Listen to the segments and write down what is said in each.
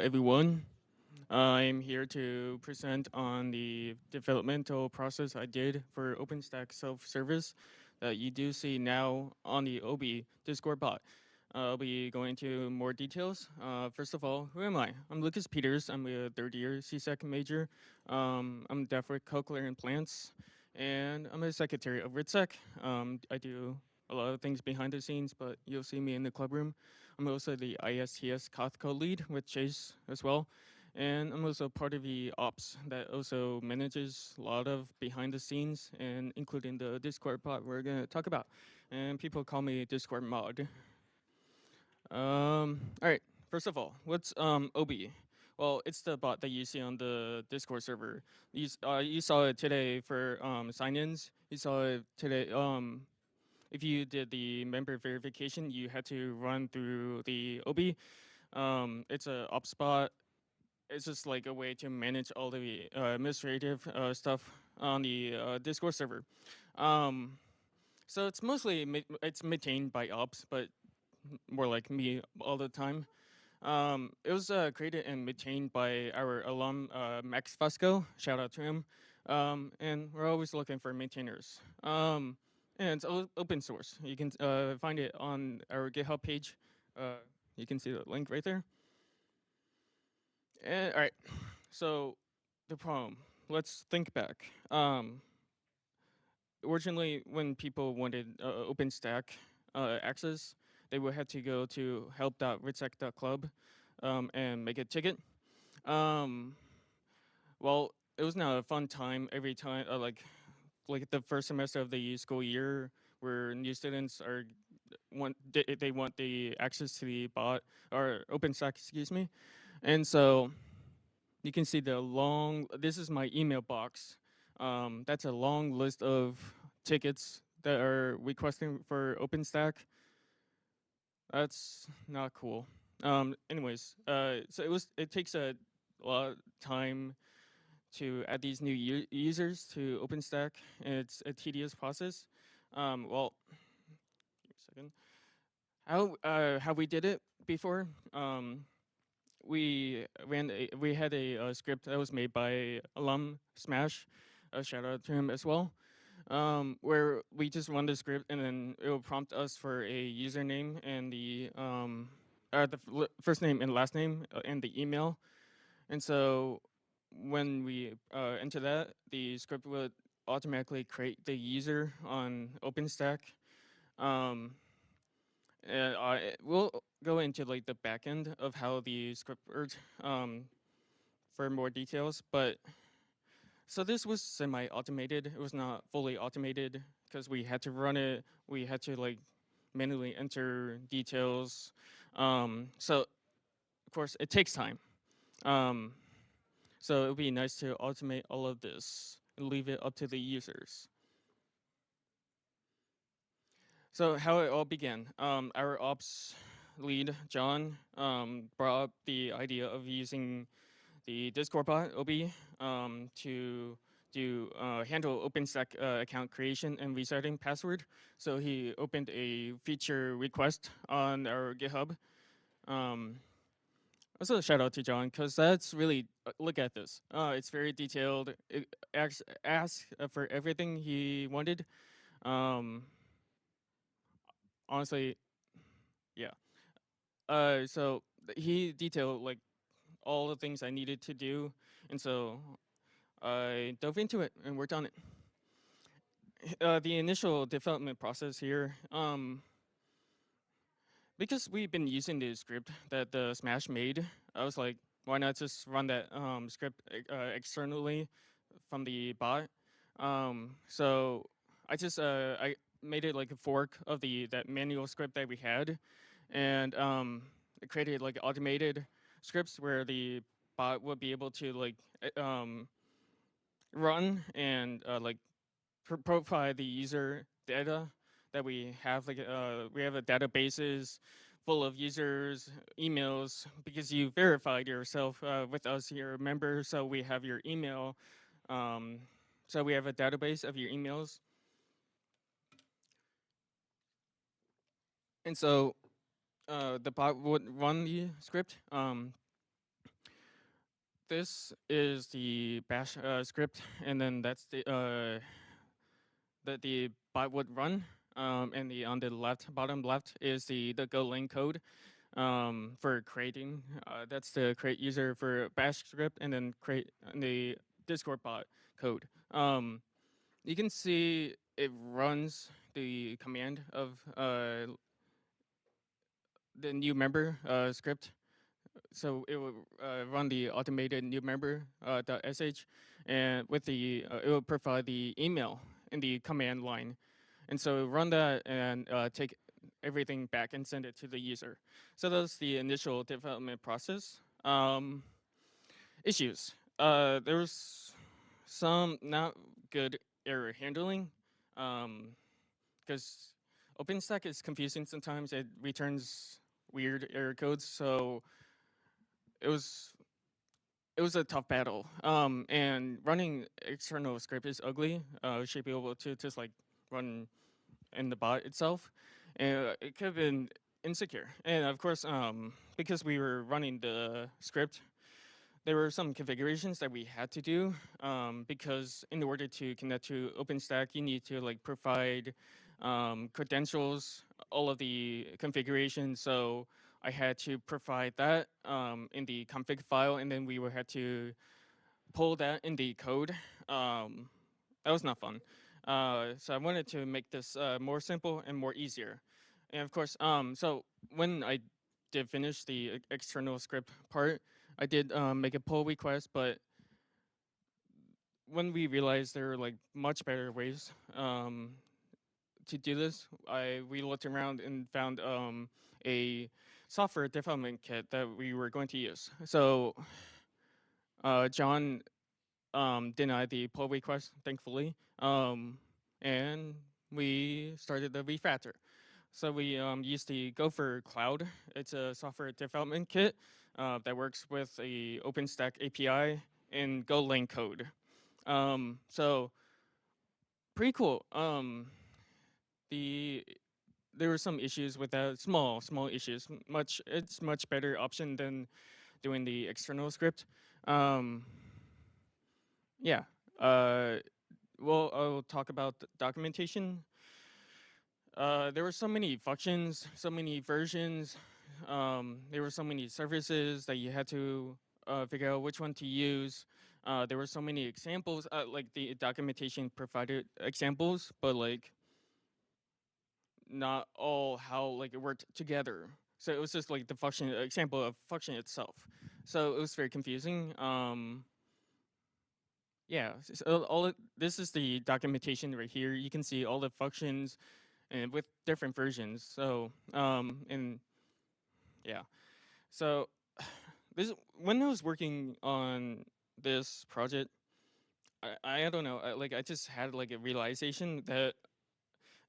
everyone. I'm here to present on the developmental process I did for OpenStack self-service that you do see now on the OBIII Discord bot. I'll be going into more details. First of all, who am I? I'm Lucas Peters. I'm a third-year CSEC major. I'm deaf with cochlear implants, and I'm a secretary of RITSEC. I do a lot of things behind the scenes, but you'll see me in the club room. I'm also the ISTS Kothco lead with Chase as well. And I'm also part of the ops that also manages a lot of behind the scenes and including the Discord bot we're gonna talk about. And people call me Discord mod. All right, first of all, what's OB? Well, it's the bot that you see on the Discord server. You saw it today for sign-ins. You saw it today. If you did the member verification, you had to run through the OB. It's a ops bot. It's just like a way to manage all the administrative stuff on the Discord server. Um, so it's mostly it's maintained by ops, but more like me all the time. It was created and maintained by our alum Max Fusco. Shout out to him. And we're always looking for maintainers. And it's open source. You can find it on our GitHub page. You can see the link right there. And, all right, so the problem. Let's think back. Originally, when people wanted OpenStack access, they would have to go to help.ritsec.club and make a ticket. Well, it was not a fun time every time, like the first semester of the school year, where new students are they want the access to the bot or OpenStack, excuse me, and so you can see the long. This is my email box. That's a long list of tickets that are requesting for OpenStack. That's not cool. Anyways, so it takes a lot of time to add these new users to OpenStack, and it's a tedious process. Well, give me a second. How we did it before? We had a script that was made by alum Smash. A shout out to him as well. Where we just run the script and then it will prompt us for a username and the first name and last name and the email. And so when we enter that, the script would automatically create the user on OpenStack. And we'll go into like the back end of how the script works for more details. But so this was semi-automated. It was not fully automated because we had to run it. We had to like manually enter details. So of course it takes time. So it would be nice to automate all of this and leave it up to the users. So how it all began, our ops lead, John, brought up the idea of using the Discord bot, OB, to do handle OpenStack account creation and resetting password. So he opened a feature request on our GitHub. Also a shout out to John, because that's really, look at this. It's very detailed. It asks for everything he wanted. Honestly, yeah. So he detailed like all the things I needed to do, and so I dove into it and worked on it. The initial development process here, because we've been using the script that the Smash made, I was like, why not just run that script externally from the bot? So I made it like a fork of that manual script that we had, and it created like automated scripts where the bot would be able to like run and like profile the user data that we have. Like we have a databases full of users, emails, because you verified yourself with us, you're a member, so we have your email. So we have a database of your emails. And so the bot would run the script. this is the bash script, and then that's that the bot would run. And the on the left, bottom left, is the Golang code for creating. That's the create user for bash script, and then create the Discord bot code. You can see it runs the command of the new member script. So it will run the automated new member .sh, and with the it will provide the email in the command line, and so run that and take everything back and send it to the user. So that's the initial development process. Issues. There's some not good error handling, because OpenStack is confusing sometimes. It returns weird error codes, so it was a tough battle. And running external script is ugly. We should be able to just like run in the bot itself, and it could have been insecure. And of course, because we were running the script, there were some configurations that we had to do, because in order to connect to OpenStack, you need to like provide credentials, all of the configurations. So I had to provide that in the config file, and then we would have to pull that in the code. That was not fun. So I wanted to make this more simple and more easier. And of course, so when I did finish the external script part, I did make a pull request, but when we realized there were like much better ways to do this, we looked around and found a software development kit that we were going to use. So John denied the pull request, thankfully, and we started the refactor. So we used the Gopher Cloud. It's a software development kit that works with the OpenStack API in Golang code. So pretty cool. There were some issues with that, small issues. It's much better option than doing the external script. Yeah. Well, I'll talk about the documentation. There were so many functions, so many versions. There were so many services that you had to figure out which one to use. There were so many examples, like the documentation provided examples, but like not all how like it worked together. So it was just like the function example of function itself. So it was very confusing. Yeah, so this is the documentation right here. You can see all the functions and with different versions. So and yeah, so this when I was working on this project, I don't know, I just had like a realization that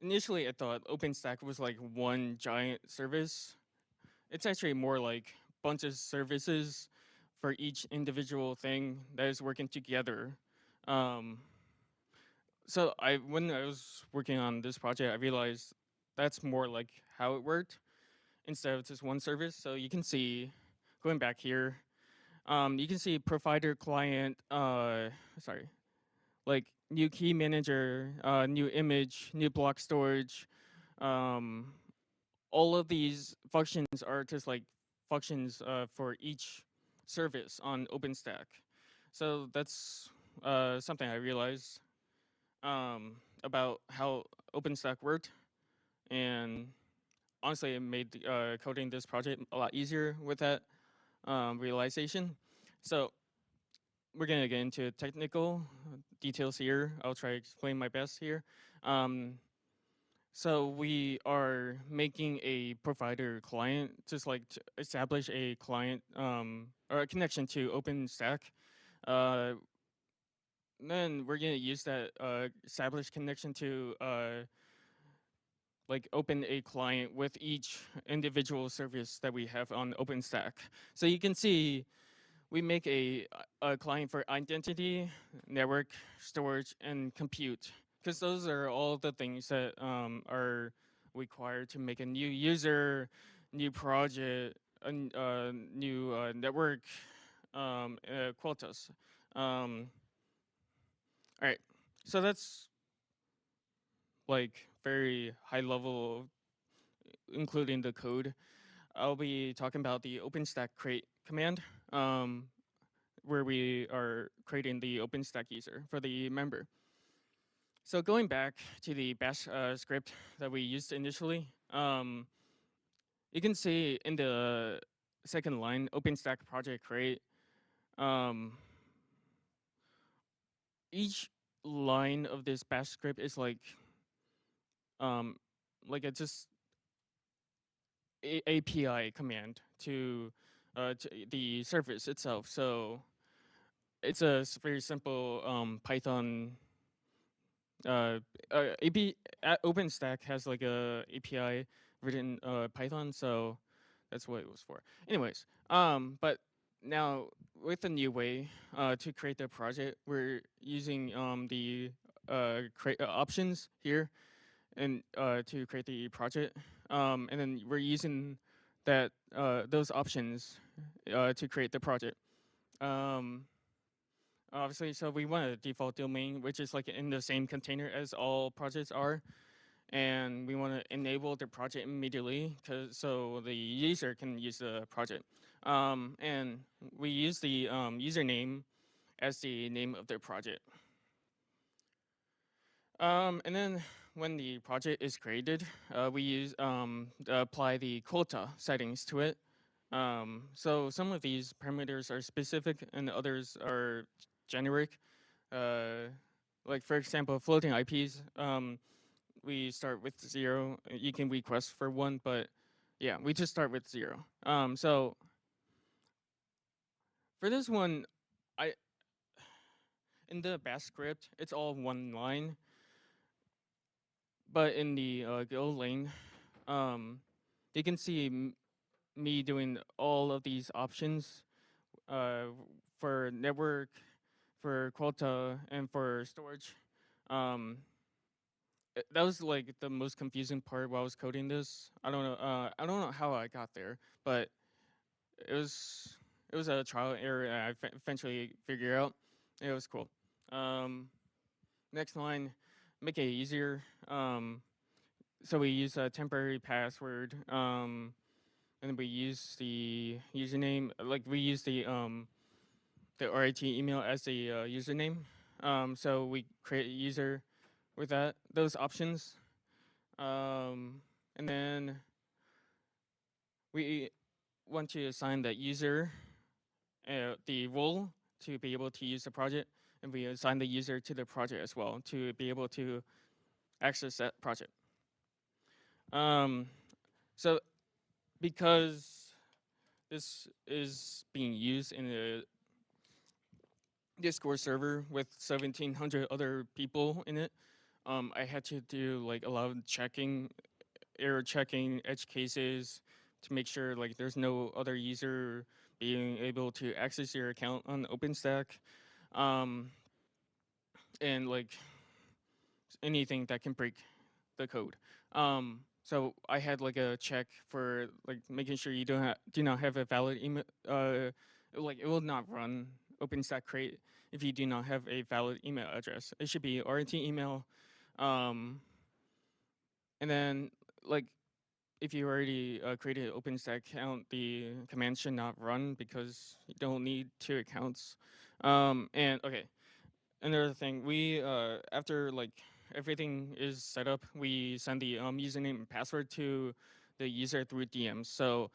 initially I thought OpenStack was like one giant service. It's actually more like bunch of services for each individual thing that is working together. Um, so when I was working on this project, I realized that's more like how it worked instead of just one service. So you can see, going back here, you can see provider client, like new key manager, new image, new block storage. Um, all of these functions are just like functions for each service on OpenStack. So that's something I realized about how OpenStack worked, and honestly, it made coding this project a lot easier with that realization. So we're gonna get into technical details here. I'll try to explain my best here. So we are making a provider client, just like to establish a client or a connection to OpenStack. Uh, then we're gonna use that established connection to like open a client with each individual service that we have on OpenStack. So you can see we make a client for identity, network, storage, and compute, because those are all the things that are required to make a new user, new project, a new network, quotas. All right, so that's like very high level, including the code. I'll be talking about the OpenStack create command, where we are creating the OpenStack user for the member. So going back to the bash script that we used initially, you can see in the second line, OpenStack project create, um, each line of this bash script is um, like a just API command to the service itself. So it's a very simple Python. OpenStack has like a API written Python, so that's what it was for. Anyways, but now with the new way to create the project, we're using the create options here and to create the project, and then we're using that those options to create the project. Um, Obviously, so we want a default domain, which is like in the same container as all projects are, and we want to enable the project immediately, so the user can use the project. And we use the username as the name of their project. And then when the project is created, we use apply the quota settings to it. So some of these parameters are specific and others are generic. Like for example, floating IPs, we start with 0. You can request for 1, but yeah, we just start with 0. So for this one, I in the bash script, it's all one line. But in the Go lane, you can see me doing all of these options for network, for quota, and for storage. Um, that was like the most confusing part while I was coding this. I don't know. I don't know how I got there, but it was a trial and error. And I eventually figured out. It was cool. Next line, make it easier. So we use a temporary password, and we use the username. Like we use the RIT email as the username. So we create a user with those options, and then we want to assign the user the role to be able to use the project, and we assign the user to the project as well to be able to access that project. So because this is being used in a Discord server with 1,700 other people in it, I had to do like a lot of checking, error checking, edge cases to make sure like there's no other user being able to access your account on OpenStack, and like anything that can break the code. So I had like a check for like making sure you do not have a valid email. Like it will not run OpenStack create if you do not have a valid email address. It should be RT email, and then like if you already created an OpenStack account, the command should not run because you don't need 2 accounts. And okay, another thing, we after like everything is set up, we send the username and password to the user through DMs. So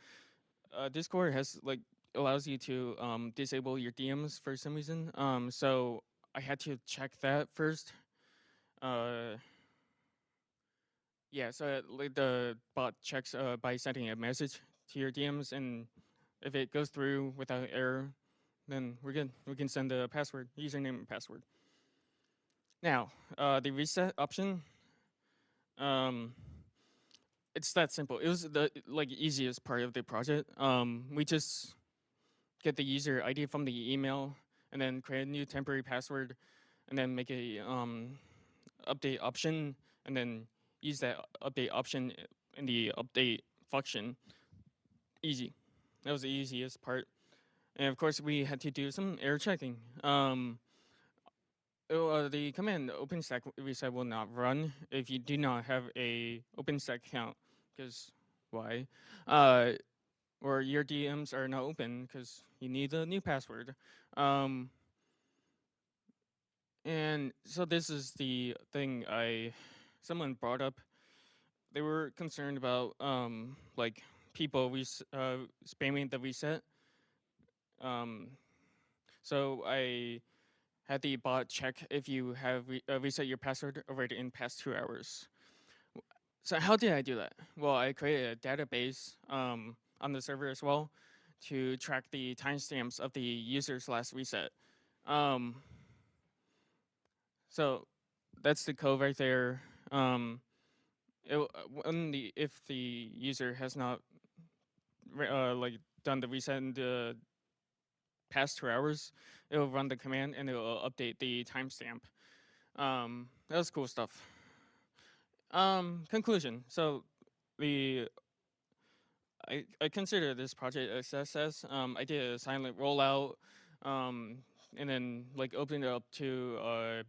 Discord has like allows you to disable your DMs for some reason. So I had to check that first. Yeah, so like the bot checks by sending a message to your DMs, and if it goes through without error, then we're good. We can send the password, username and password. Now, the reset option, it's that simple. It was the like easiest part of the project. We just get the user ID from the email, and then create a new temporary password, and then make a update option, and then use that update option in the update function. Easy. That was the easiest part. And of course, we had to do some error checking. The command OpenStack reset will not run if you do not have a OpenStack account, because why? Uh, or your DMs are not open because you need a new password. Um, and so this is the thing someone brought up. They were concerned about like people spamming the reset. Um, so I had the bot check if you have reset your password already in past 2 hours. So how did I do that? Well, I created a database on the server as well to track the timestamps of the user's last reset. Um, so that's the code right there. If the user has not like done the reset in the past 2 hours, it'll run the command and it'll update the timestamp. That was cool stuff. Conclusion. So the I consider this project a success. I did a silent rollout, um, and then like opened it up to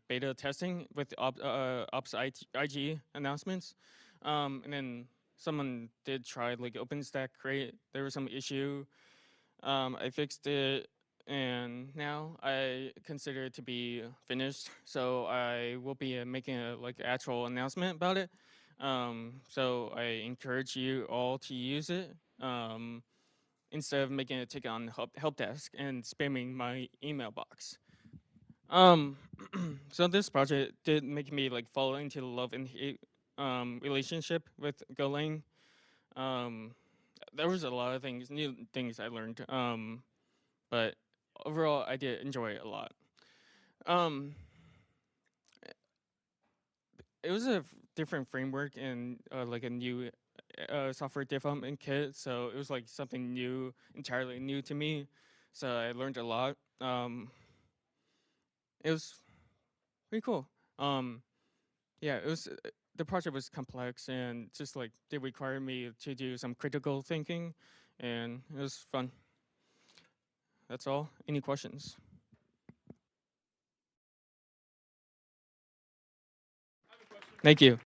beta testing with Ops IG announcements, and then someone did try like OpenStack create. There was some issue. I fixed it, and now I consider it to be finished. So I will be making a like actual announcement about it. So I encourage you all to use it instead of making a ticket on help desk and spamming my email box. Um, so this project did make me like fall into the love and hate relationship with Golang. Um, there was a lot of new things I learned. But overall, I did enjoy it a lot. Um, it was a different framework and like a new software development kit, so it was like something new, entirely new to me. So I learned a lot. It was pretty cool. Um, yeah, it was. The project was complex and just like they required me to do some critical thinking, and it was fun. That's all. Any questions? Thank you.